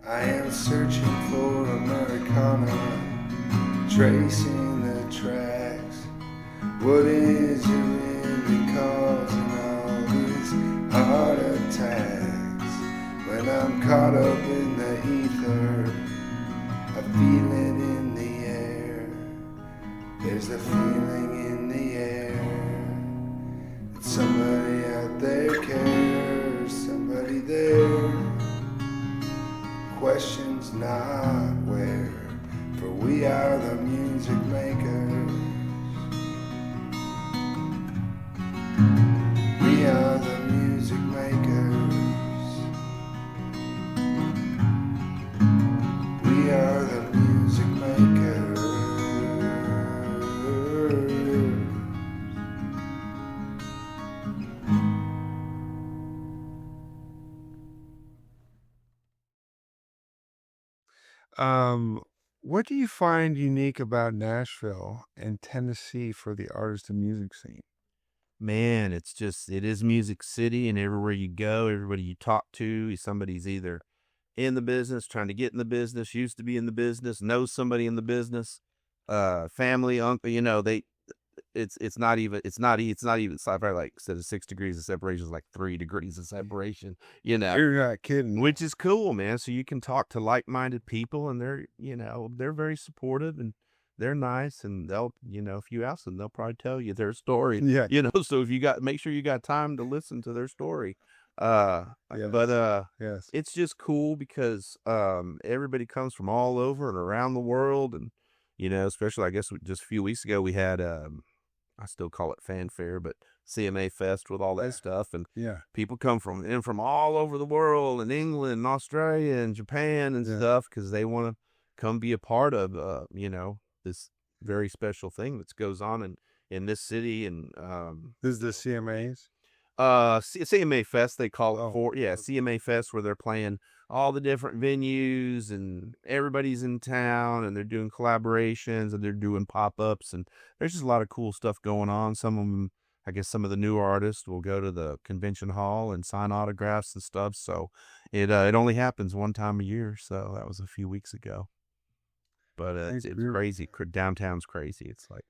I am searching for Americana, tracing the tracks. What is it really causing all these heart attacks? When I'm caught up in the ether, I feel it in the air. There's a feeling in the air that somebody out there cares, somebody there. Questions not where, for we are the music makers. We are the music makers. We are the music makers. What do you find unique about Nashville and Tennessee for the artist and music scene? Man, it is Music City, and everywhere you go, everybody you talk to, somebody's either in the business, trying to get in the business, used to be in the business, knows somebody in the business, family, uncle, it's not even probably like instead of 6 degrees of separation, it's like 3 degrees of separation, You're not kidding. which is cool, man. So you can talk to like-minded people, and they're very supportive, and they're nice, and they'll, if you ask them, they'll probably tell you their story. Yeah. So if make sure you got time to listen to their story. Yes. But Yes. it's just cool because everybody comes from all over and around the world, and especially I guess just a few weeks ago we had I still call it fanfare, but CMA Fest with all that stuff, and Yeah. people come from all over the world, and England, and Australia, and Japan, and stuff, because they want to come be a part of this very special thing that goes on in this city. And This is the CMAs. CMA Fest, they call it. Oh, CMA Fest, where they're playing all the different venues, and everybody's in town, and they're doing collaborations, and they're doing pop-ups, and there's just a lot of cool stuff going on. Some of them, I guess some of the newer artists will go to the convention hall and sign autographs and stuff. So it only happens one time a year. So that was a few weeks ago. But it's crazy. Downtown's crazy. It's like,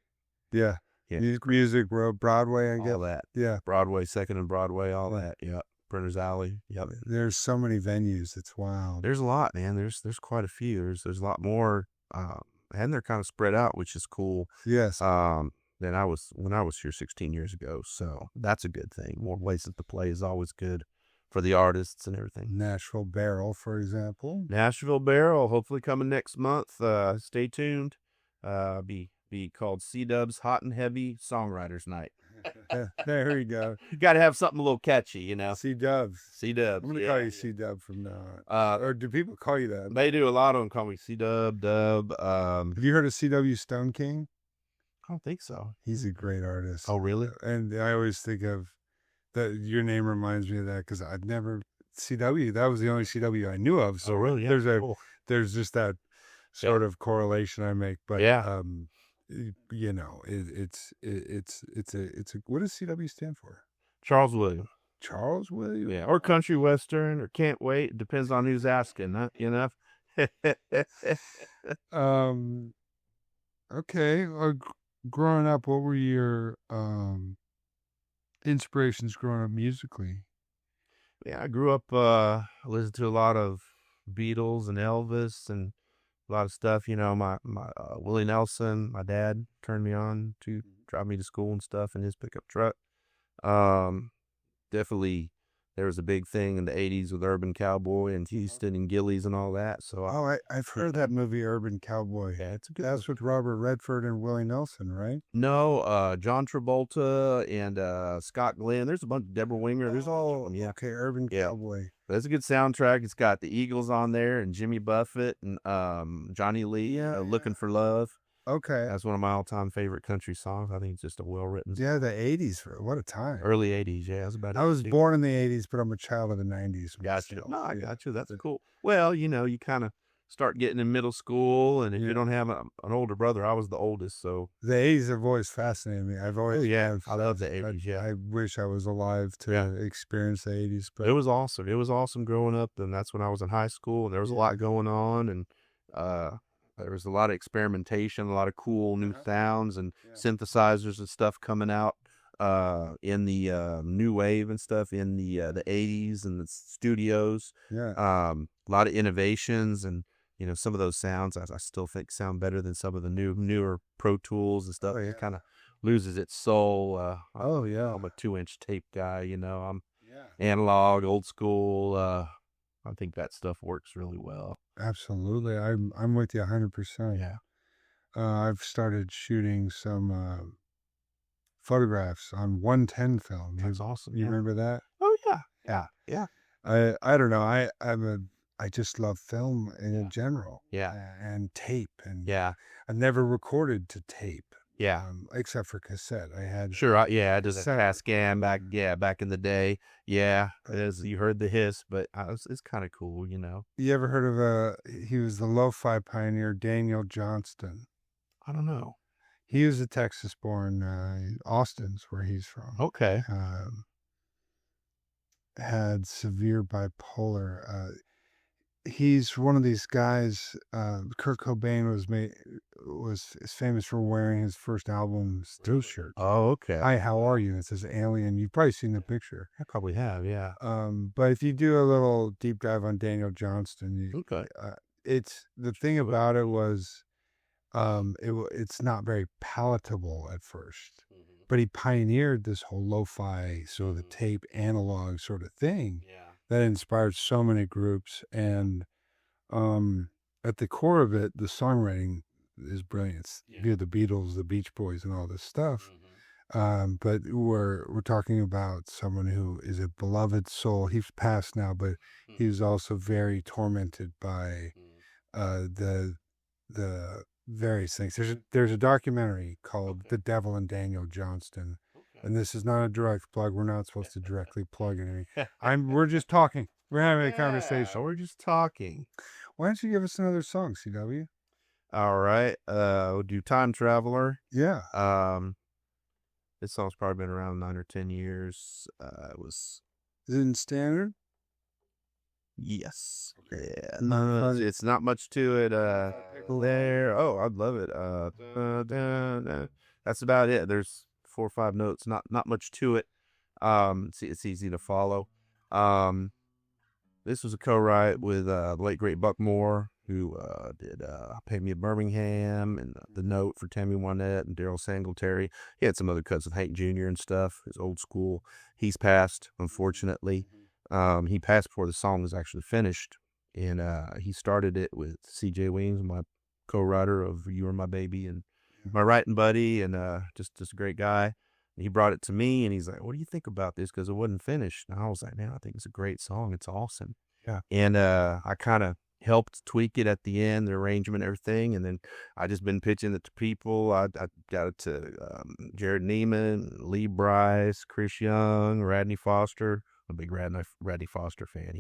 yeah. Music Road, Broadway, I guess. all that. Yeah. Broadway, Second and Broadway, all that. Yeah. Printer's Alley. Yep. There's so many venues. It's wild. There's a lot, man. There's quite a few. There's a lot more, and they're kind of spread out, which is cool. Yes. Than I was when I was here 16 years ago. So that's a good thing. More places to play is always good for the artists and everything. Nashville Barrel, for example. Nashville Barrel, hopefully coming next month. Stay tuned. Be called C-Dub's Hot and Heavy Songwriters Night. There you go. You got to have something a little catchy, C-Dubs. C-Dubs. I'm going to call you C-Dub from now on. Or do people call you that? They do. A lot of them call me C-Dub, Dub. Have you heard of C.W. Stone King? I don't think so. He's a great artist. Oh, really? And I always think of that. Your name reminds me of that because I'd never CW. That was the only CW I knew of. So really? Yeah, there's just that sort of correlation I make. But yeah. It's a what does CW stand for? Charles Williams. Charles Williams. Yeah, or country western, or can't wait. It depends on who's asking. Huh? Okay. Growing up, what were your inspirations growing up musically? Yeah, I grew up listening to a lot of Beatles and Elvis and a lot of stuff. My Willie Nelson, my dad turned me on to drive me to school and stuff in his pickup truck. Definitely there was a big thing in the 80s with Urban Cowboy and Houston and Gillies and all that. So I've heard that movie Urban Cowboy. Yeah, it's a good That's with Robert Redford and Willie Nelson, right? No, John Travolta and Scott Glenn. There's a bunch of Deborah Winger. There's all of them. Yeah. Okay, Urban Cowboy. That's a good soundtrack. It's got the Eagles on there and Jimmy Buffett and Johnny Lee, Looking for Love. Okay. That's one of my all-time favorite country songs. I think it's just a well-written song. Yeah, the 80s. What a time. Early 80s, yeah. I was born in the 80s, but I'm a child of the 90s. Gotcha. No, I got you. That's cool. Well, you kind of start getting in middle school, and if Yeah. you don't have an older brother, I was the oldest, so The 80s have always fascinated me. I've always I love the 80s. Yeah, I wish I was alive to experience the 80s, but it was awesome. It was awesome growing up, and that's when I was in high school, and there was a lot going on, and there was a lot of experimentation, a lot of cool new sounds and synthesizers and stuff coming out in the new wave and stuff in the 80s and the studios. yeah. A lot of innovations, and some of those sounds I still think sound better than some of the newer Pro Tools and stuff. Oh, yeah. It kind of loses its soul. Oh, yeah. I'm a 2-inch tape guy. I'm Yeah. analog, old school. I think that stuff works really well. Absolutely. I'm with you 100%. Yeah. I've started shooting some photographs on 110 film. That's awesome. You Yeah. remember that? Oh yeah. Yeah. I don't know. I just love film in general. Yeah. And tape, and Yeah. I never recorded to tape. Yeah. Except for cassette. I had Sure. I did a cassette. Tascam back in the day. Yeah. You heard the hiss, but it's kind of cool, You ever heard of he was the lo-fi pioneer, Daniel Johnston. I don't know. He was a Texas-born, Austin's where he's from. Okay. Had severe bipolar. He's one of these guys. Kurt Cobain was famous for wearing his first album's those shirts. Oh, okay. Hi, how are you? And it says alien. You've probably seen the picture. I probably have. Yeah. But if you do a little deep dive on Daniel Johnston, Okay. it's the thing about it was, it's not very palatable at first, but he pioneered this whole lo-fi sort of the tape analog sort of thing. Yeah. That inspired so many groups, and at the core of it, the songwriting is brilliant. You hear the Beatles, the Beach Boys, and all this stuff. But we're talking about someone who is a beloved soul. He's passed now, but he's also very tormented by the various things. There's a documentary called "The Devil and Daniel Johnston." And this is not a direct plug. We're not supposed to directly plug anything. We're just talking. We're having a conversation. We're just talking. Why don't you give us another song, CW? All right. We'll do Time Traveler. Yeah. This song's probably been around 9 or 10 years. Is it in standard? Yes. Okay. Yeah. No, it's not much to it. There. Oh, I'd love it. That's about it. There's 4 or 5 notes. Not much to it. It's easy to follow. This was a co-write with the late great Buck Moore, who did "Pay Me at Birmingham" and "The Note" for Tammy Wynette and Daryl Singletary. He had some other cuts with Hank Jr. and stuff. His old school. He's passed, unfortunately. He passed before the song was actually finished, and he started it with C.J. Weems, my co-writer of "You Are My Baby" and my writing buddy, and just a great guy. And he brought it to me, and he's like, "What do you think about this?" Because it wasn't finished. And I was like, "Man, I think it's a great song. It's awesome." Yeah. And I kind of helped tweak it at the end, the arrangement, everything. And then I just been pitching it to people. I got it to Jared Neiman, Lee Bryce, Chris Young, Radney Foster. I'm a big Radney Foster fan.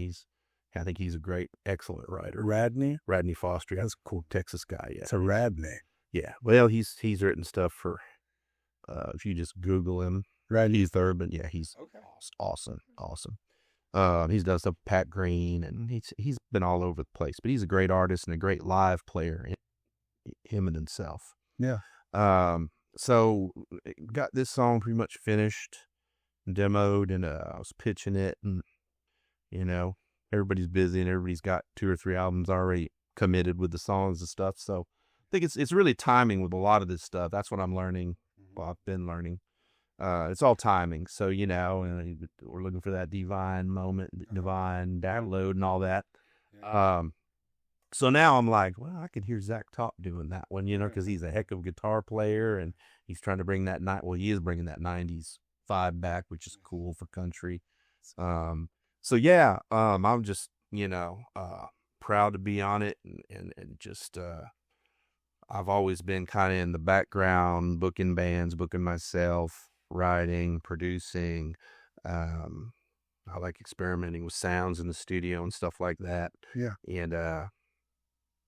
I think he's a great, excellent writer. Radney Foster. That's a cool Texas guy. Yeah. It's a Radney. Yeah. Well, he's written stuff for, if you just Google him, Heath Urban. Yeah, he's awesome. He's done stuff with Pat Green, and he's been all over the place. But he's a great artist and a great live player, him and himself. Yeah. So got this song pretty much finished, demoed, and I was pitching it, and everybody's busy and everybody's got 2 or 3 albums already committed with the songs and stuff. So I think it's really timing with a lot of this stuff. That's what I'm learning. Well, I've been learning. It's all timing. So, we're looking for that divine moment, divine download and all that. So now I'm like, well, I could hear Zach Top doing that one, because he's a heck of a guitar player, and he's trying to bring that he is bringing that 90s vibe back, which is cool for country. So yeah, I'm just, proud to be on it, and just, I've always been kind of in the background, booking bands, booking myself, writing, producing. I like experimenting with sounds in the studio and stuff like that. Yeah. And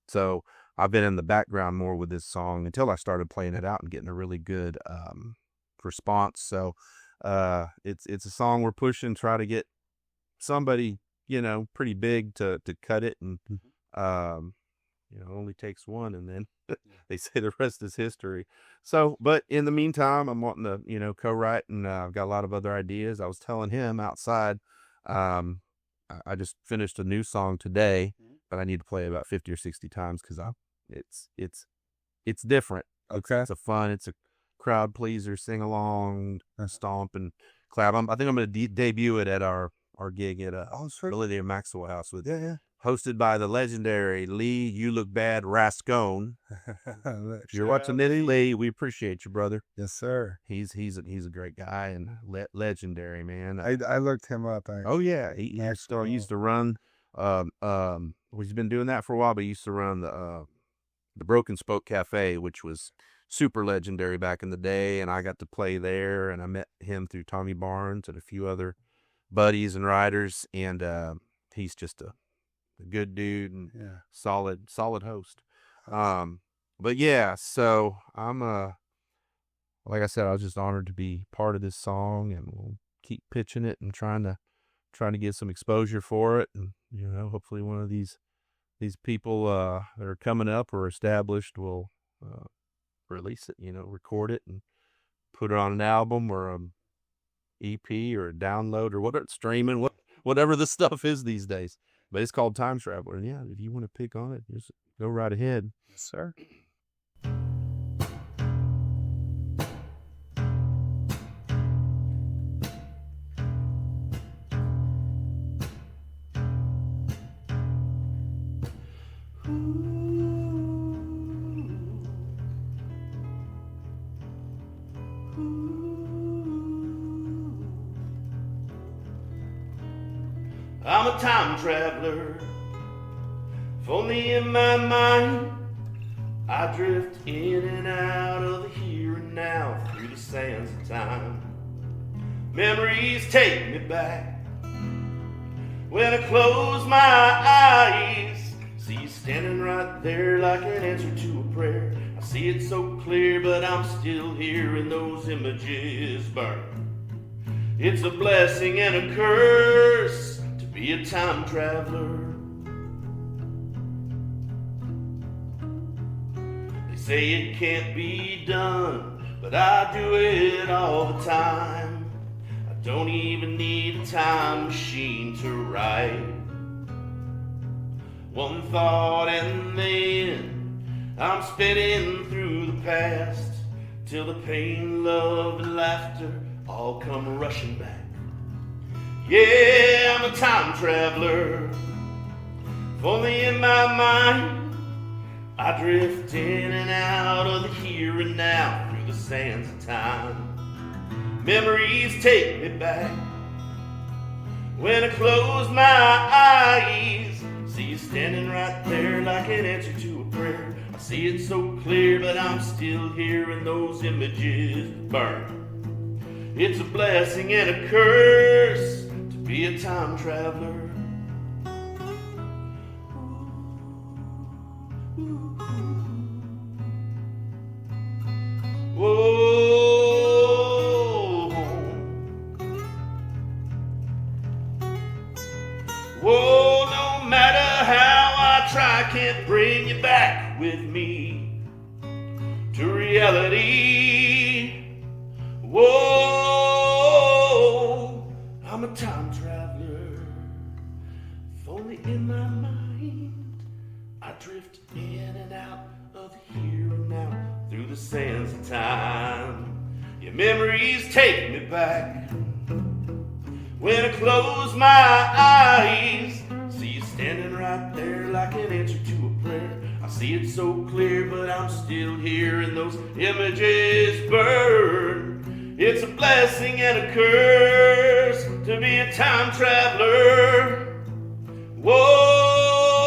So I've been in the background more with this song until I started playing it out and getting a really good response. So it's a song we're pushing, try to get somebody, pretty big to cut it, and only takes one, and then they say the rest is history. So, but in the meantime, I'm wanting to, co-write, and I've got a lot of other ideas. I was telling him outside, I just finished a new song today, but I need to play it about 50 or 60 times because it's different. Okay. It's a crowd pleaser, sing along, stomp and clap. I think I'm going to debut it at our gig at Olivia Maxwell House with hosted by the legendary Lee You Look Bad Rascone. If you're watching Lee, we appreciate you, brother. Yes, sir. He's a great guy and legendary, man. I looked him up. Oh yeah, he used to run. He's been doing that for a while, but he used to run the Broken Spoke Cafe, which was super legendary back in the day, and I got to play there, and I met him through Tommy Barnes and a few other buddies and riders, and he's just a good dude and solid host. But yeah, so I'm like I said, I was just honored to be part of this song, and we'll keep pitching it and trying to get some exposure for it, and hopefully one of these people that are coming up or established will release it, record it and put it on an album or a EP or a download or whatever, streaming, whatever the stuff is these days. But it's called Time Traveler, and yeah, if you want to pick on it, just go right ahead. Yes, sir. I'm a time traveler, if only in my mind I drift in and out of the here and now through the sands of time. Memories take me back when I close my eyes. See you standing right there like an answer to a prayer. I see it so clear, but I'm still hearing those images burn. It's a blessing and a curse to be a time traveler. They say it can't be done, but I do it all the time. I don't even need a time machine to write one thought, and then I'm spinning through the past till the pain, love, and laughter all come rushing back. Yeah, I'm a time traveler, if only in my mind I drift in and out of the here and now through the sands of time. Memories take me back when I close my eyes. See you standing right there like an answer to a prayer. I see it so clear, but I'm still hearing those images burn. It's a blessing and a curse to be a time traveler. Whoa, whoa, no matter how I try, I can't bring you back with me to reality. Whoa, I'm a time traveler, if only in my mind I drift in and out of the here and now through the sands of time. Your memories take me back when I close my eyes. See you standing right there like an answer to a prayer. I see it so clear, but I'm still hearing those images burn. It's a blessing and a curse to be a time traveler. Whoa,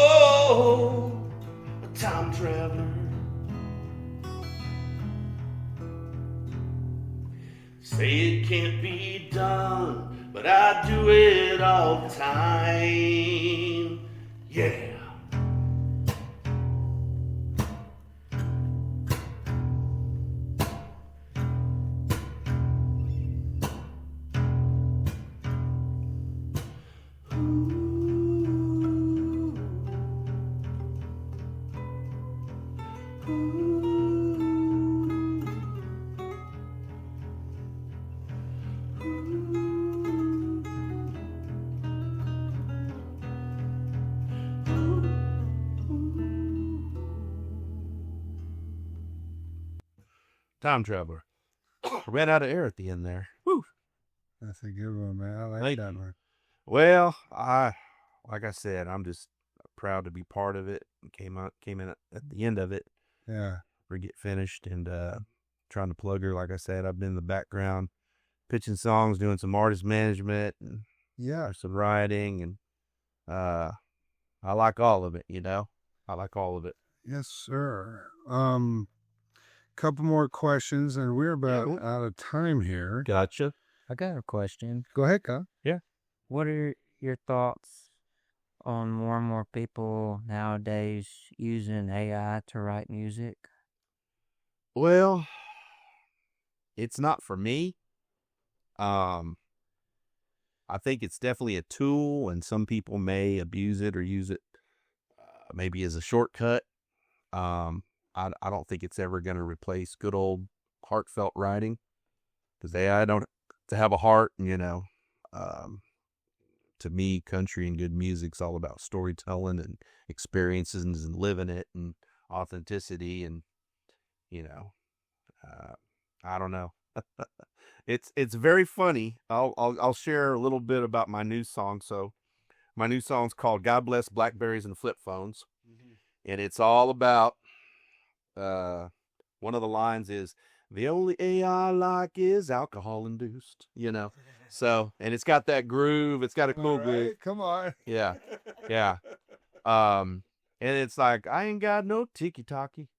a time traveler. Say it can't be done, but I do it all the time. Yeah. Time Traveler. Ran out of air at the end there. Woo. That's a good one, man. I like Thank that you. one. Well, like I said, I'm just proud to be part of it. Came in at the end of it. Yeah. We get finished and trying to plug her. Like I said, I've been in the background pitching songs, doing some artist management and Yeah. some writing, and I like all of it. I like all of it. Yes, sir. Couple more questions, and we're about out of time here. Gotcha. I got a question. Go ahead, Kyle. What are your thoughts on more and more people nowadays using AI to write music? Well, it's not for me. I think it's definitely a tool, and some people may abuse it or use it maybe as a shortcut. I don't think it's ever going to replace good old heartfelt writing, because AI don't to have a heart. And to me, country and good music's all about storytelling and experiences and living it and authenticity. And I don't know. It's very funny. I'll share a little bit about my new song. So my new song's called "God Bless Blackberries and Flip Phones," and it's all about. One of the lines is, "The only AI I like is alcohol induced," So, and it's got that groove. It's got a cool groove. Come on. Yeah. Yeah. And it's like, I ain't got no tiki-taki,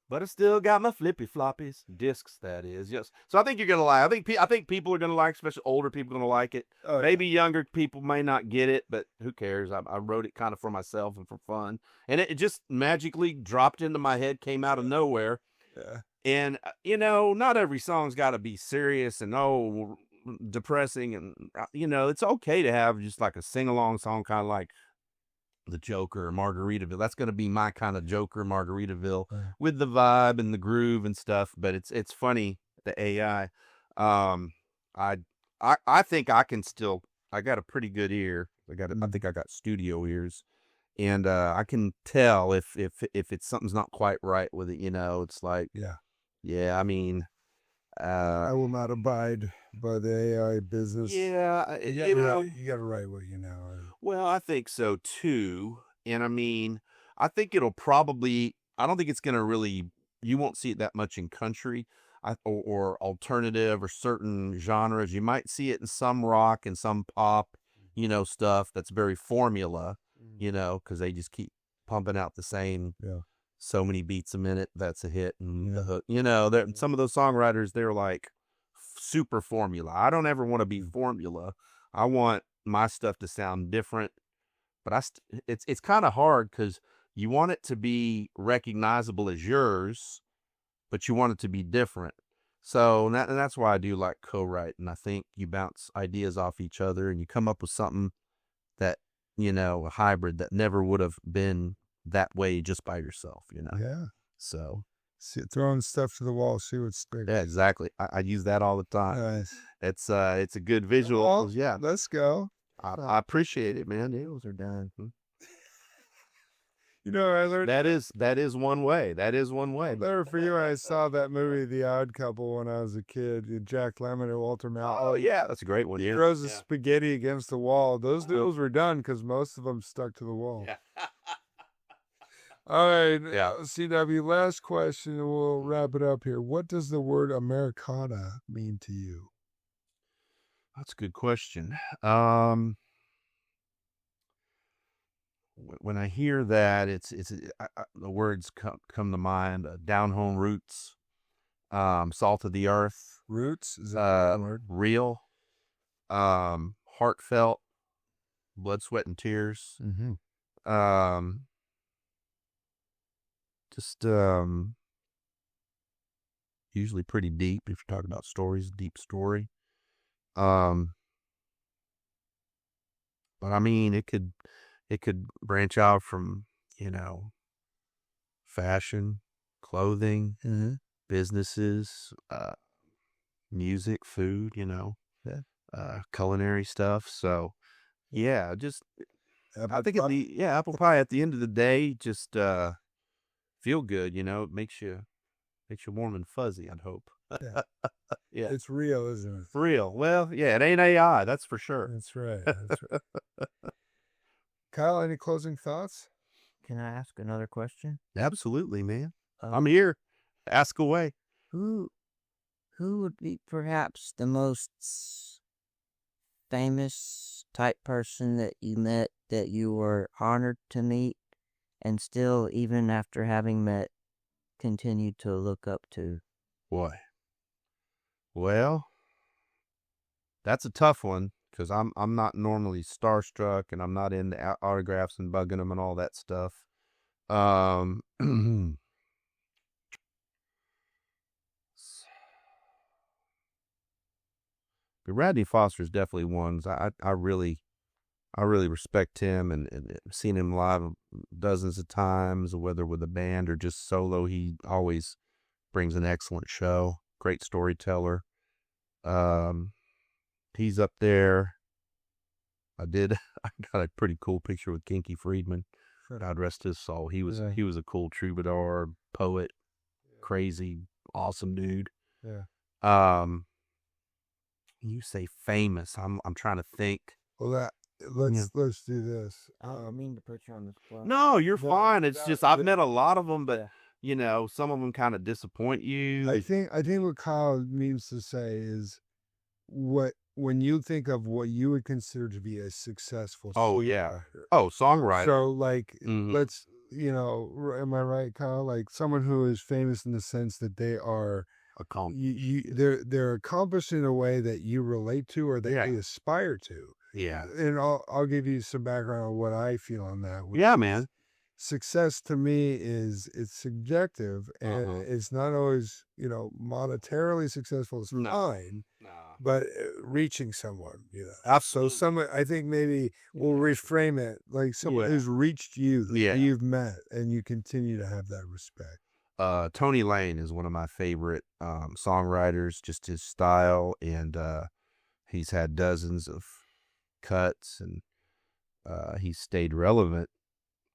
but I still got my flippy floppies discs. That is, yes. So I think you're gonna like. I think people are gonna like, especially older people, gonna like it. Maybe younger people may not get it, but who cares? I wrote it kind of for myself and for fun, and it just magically dropped into my head, came out of nowhere. Yeah. And not every song's got to be serious and depressing, and it's okay to have just like a sing-along song, kind of like the Joker or Margaritaville. That's going to be my kind of Joker, Margaritaville, with the vibe and the groove and stuff. But it's funny, the AI. I think I can still. I got a pretty good ear. I think I got studio ears, and I can tell if it's something's not quite right with it. It's like, yeah. I mean, I will not abide by the AI business. Yeah, You got to write what you know. Well, I think so too. And I mean, I think it'll probably, I don't think it's going to really, you won't see it that much in country or alternative or certain genres. You might see it in some rock and some pop, stuff that's very formula, because they just keep pumping out the same so many beats a minute. That's a hit. And the hook, some of those songwriters, they're like super formula. I don't ever want to be formula. I want my stuff to sound different, but it's kind of hard because you want it to be recognizable as yours, but you want it to be different. So and that's why I do like co-writing. I think you bounce ideas off each other and you come up with something that, a hybrid that never would have been that way just by yourself, Yeah. So throwing stuff to the wall, see what sticks. yeah, exactly. I use that all the time. Nice. It's a good visual. Well, Yeah. Let's go. I appreciate it, man. Nails are done. I learned That is one way. That is one way. Never for you. I saw that movie, The Odd Couple, when I was a kid. Jack Lemmon and Walter Matthau. Oh yeah, that's a great one. Yeah. Throws the spaghetti against the wall. Those deals were done because most of them stuck to the wall. Yeah. All right. Yeah. CW, last question, and we'll wrap it up here. What does the word Americana mean to you? That's a good question. When I hear that, the words come to mind: down home roots, salt of the earth, Roots is that the word? real, heartfelt, blood, sweat, and tears. Mm-hmm. Just usually pretty deep if you're talking about stories, deep story. But I mean, it could branch out from, fashion, clothing, Mm-hmm. businesses, music, food, culinary stuff. So yeah, just I think apple pie at the end of the day, just feel good, it makes you warm and fuzzy, I'd hope. Yeah. Yeah. It's real, isn't it? Real. Well, yeah, it ain't AI, that's for sure. That's right. That's right. Kyle, any closing thoughts? Can I ask another question? Absolutely, man. I'm here. Ask away. Who would be perhaps the most famous type person that you met that you were honored to meet and still, even after having met, continued to look up to? Boy. Well, that's a tough one because I'm not normally starstruck and I'm not into autographs and bugging them and all that stuff. But Radney Foster is definitely one. I really respect him and seen him live dozens of times, whether with a band or just solo. He always brings an excellent show. Great storyteller. He's up there. I got a pretty cool picture with Kinky Friedman. God rest his soul. He was a cool troubadour, poet, crazy, awesome dude. Yeah. You say famous. I'm trying to think. Well, let's do this. I don't mean to put you on the spot. No, you're fine. It's just I've met a lot of them, but some of them kind of disappoint you. I think what Kyle means to say is when you think of what you would consider to be a successful songwriter. Songwriter. So let's am I right, Kyle? Like someone who is famous in the sense that they are they're accomplished in a way that you relate to or they aspire to. Yeah. And I'll give you some background on what I feel on that. Yeah, man. Success to me it's subjective and it's not always, monetarily successful is fine, but reaching someone, Absolutely. So I think maybe we'll reframe it like someone who's reached you, that you've met and you continue to have that respect. Tony Lane is one of my favorite songwriters, just his style, and he's had dozens of cuts and he's stayed relevant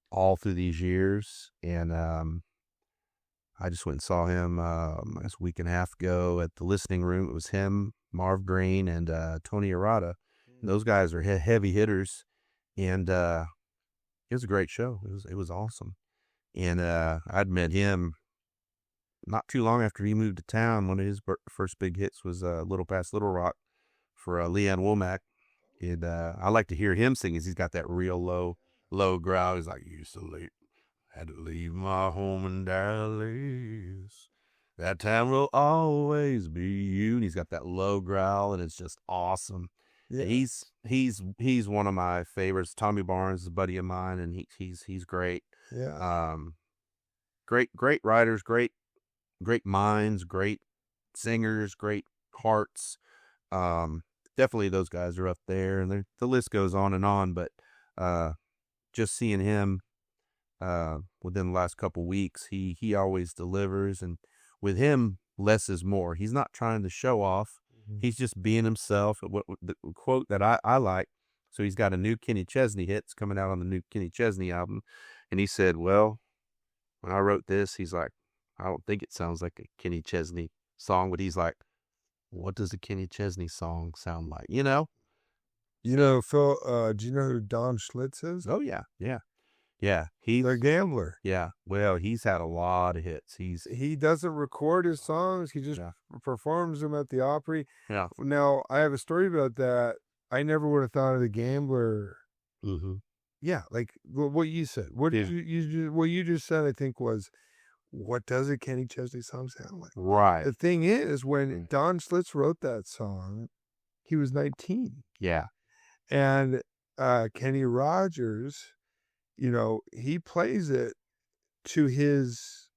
all through these years. And I just went and saw him a week and a half ago at the Listening Room. It was him, Marv Green, and Tony Arata. And those guys are heavy hitters, and it was a great show. It was awesome. And I'd met him not too long after he moved to town. One of his first big hits was Little Past Little Rock for Leanne Womack. And I like to hear him sing. He's got that real low growl. He's like, had to leave my home in Dallas. That time will always be you. And he's got that low growl, and it's just awesome. Yeah. He's one of my favorites. Tommy Barnes is a buddy of mine, and he's great. Yeah. Great writers, great minds, great singers, great hearts. Definitely those guys are up there, and the list goes on. But just seeing him within the last couple weeks, he always delivers, and with him, less is more. He's not trying to show off. Mm-hmm. He's just being himself. The quote that I like. So he's got a new Kenny Chesney hits coming out on the new Kenny Chesney album, and he said, "Well, when I wrote this, he's like, I don't think it sounds like a Kenny Chesney song," but he's like, what does a Kenny Chesney song sound like? Phil, do you know who Don Schlitz is? Oh, yeah. He's a gambler. Yeah. Well, he's had a lot of hits. He doesn't record his songs. He just performs them at the Opry. Yeah. Now, I have a story about that. I never would have thought of the gambler. Mm-hmm. Yeah, like what you said. What you just said, I think, was, what does a Kenny Chesney song sound like? Right. The thing is, when Don Schlitz wrote that song, he was 19. Yeah. And Kenny Rogers, he plays it to his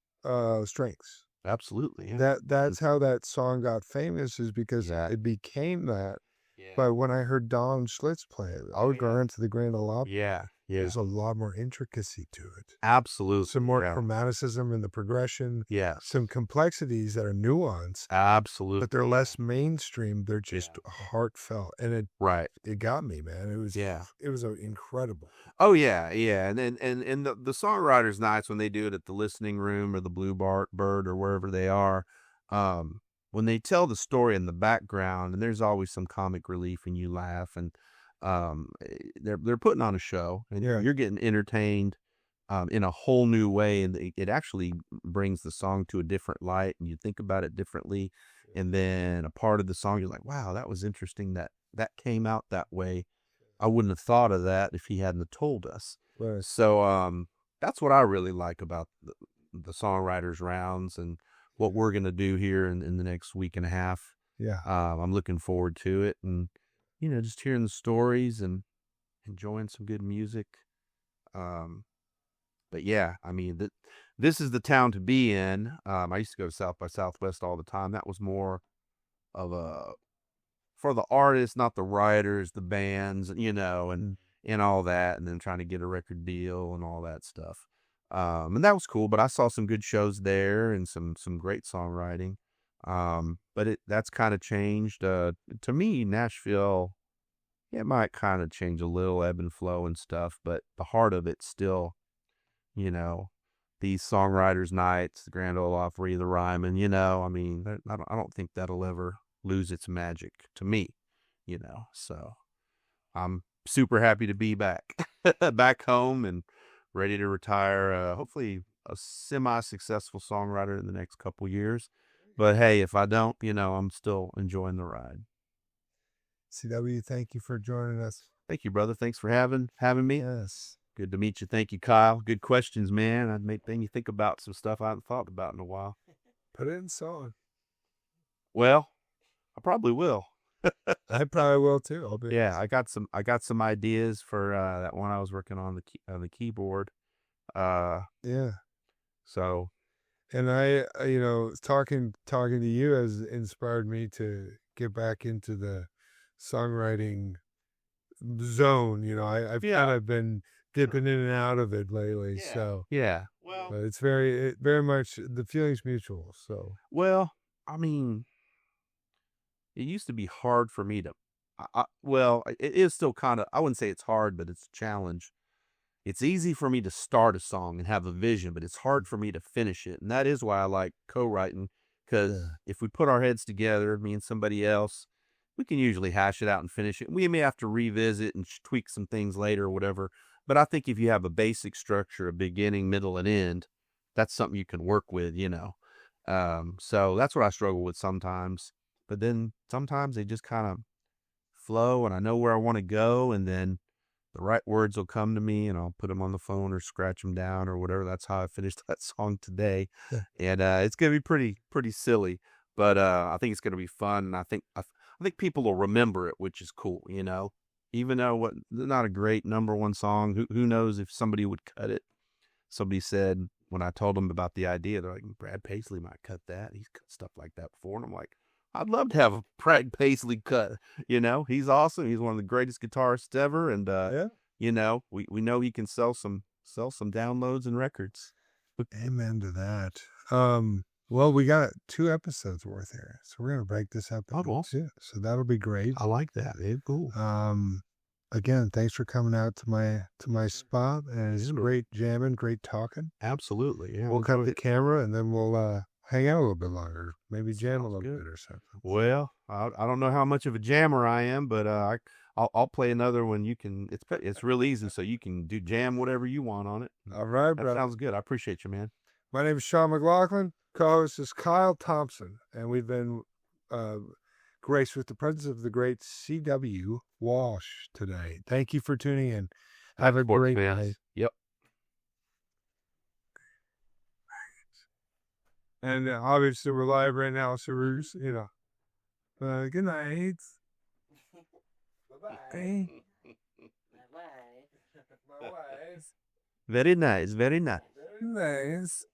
strengths. Absolutely. Yeah. That's how that song got famous, is because it became that. Yeah. But when I heard Don Schlitz play it, I would go into the Grand Ole Opry. Yeah. Yeah. There's a lot more intricacy to it. Absolutely. Some more chromaticism in the progression. Yeah. Some complexities that are nuanced. Absolutely. But they're less mainstream. They're just heartfelt. And it got me, man. It was incredible. Oh yeah. And the songwriters nights when they do it at the listening room or the Blue Bird or wherever they are, when they tell the story in the background, and there's always some comic relief and you laugh, and they're putting on a show, and you're getting entertained in a whole new way, and it actually brings the song to a different light, and you think about it differently. And then a part of the song, you're like, wow, that was interesting that came out that way. I wouldn't have thought of that if he hadn't have told us. Right. So that's what I really like about the songwriters rounds and what we're going to do here in the next week and a half. Yeah. I'm looking forward to it, and just hearing the stories and enjoying some good music. But yeah, I mean, this is the town to be in. I used to go to South by Southwest all the time. That was more of for the artists, not the writers, the bands, and all that, and then trying to get a record deal and all that stuff. And that was cool, but I saw some good shows there and some great songwriting. But that's kind of changed. To me, Nashville, it might kind of change a little, ebb and flow and stuff, but the heart of it's still, these songwriters nights, the Grand Ole Opry, the Ryman, I mean, I don't think that'll ever lose its magic to me, so I'm super happy to be back home and ready to retire. Hopefully a semi-successful songwriter in the next couple years, but hey, if I don't, I'm still enjoying the ride. CW, thank you for joining us. Thank you, brother. Thanks for having me. Yes. Good to meet you. Thank you, Kyle. Good questions, man. I'd made you think about some stuff I hadn't thought about in a while. Put it in song. Well, I probably will. I probably will too. I got some ideas for that one I was working on the keyboard. Yeah. So, and I talking to you has inspired me to get back into the songwriting zone. I've kind of been dipping in and out of it lately. Yeah. So well, but it's very much the feeling's mutual. So I mean, it used to be hard for me to. It is still kind of. I wouldn't say it's hard, but it's a challenge. It's easy for me to start a song and have a vision, but it's hard for me to finish it, and that is why I like co-writing. Because if we put our heads together, me and somebody else, we can usually hash it out and finish it. We may have to revisit and tweak some things later or whatever. But I think if you have a basic structure, a beginning, middle, and end, that's something you can work with, So that's what I struggle with sometimes. But then sometimes they just kind of flow, and I know where I want to go, and then the right words will come to me, and I'll put them on the phone or scratch them down or whatever. That's how I finished that song today. Yeah. And it's going to be pretty silly, but I think it's going to be fun, and I think people will remember it, which is cool, Even though not a great number one song, who knows if somebody would cut it. Somebody said when I told them about the idea, they're like, Brad Paisley might cut that. He's cut stuff like that before. And I'm like, I'd love to have a Brad Paisley cut. He's awesome. He's one of the greatest guitarists ever. And, we know he can sell some downloads and records. Amen to that. Well, we got 2 episodes worth here, so we're gonna break this up. So that'll be great. I like that. It's cool. Again, thanks for coming out to my spot, and it's great jamming, great talking. Absolutely. Yeah. We'll cut the camera, and then we'll hang out a little bit longer, maybe jam a little bit or something. Well, I don't know how much of a jammer I am, but I'll play another one. You can. It's real easy, so you can jam whatever you want on it. All right, that sounds good. I appreciate you, man. My name is Sean McLaughlin. Co-host is Kyle Thompson, and we've been graced with the presence of the great C.W. Walsh today. Thank you for tuning in. Have a great night. Yep. And obviously we're live right now, so we're good night. Bye-bye. Bye-bye. Very nice. Very nice. Very nice.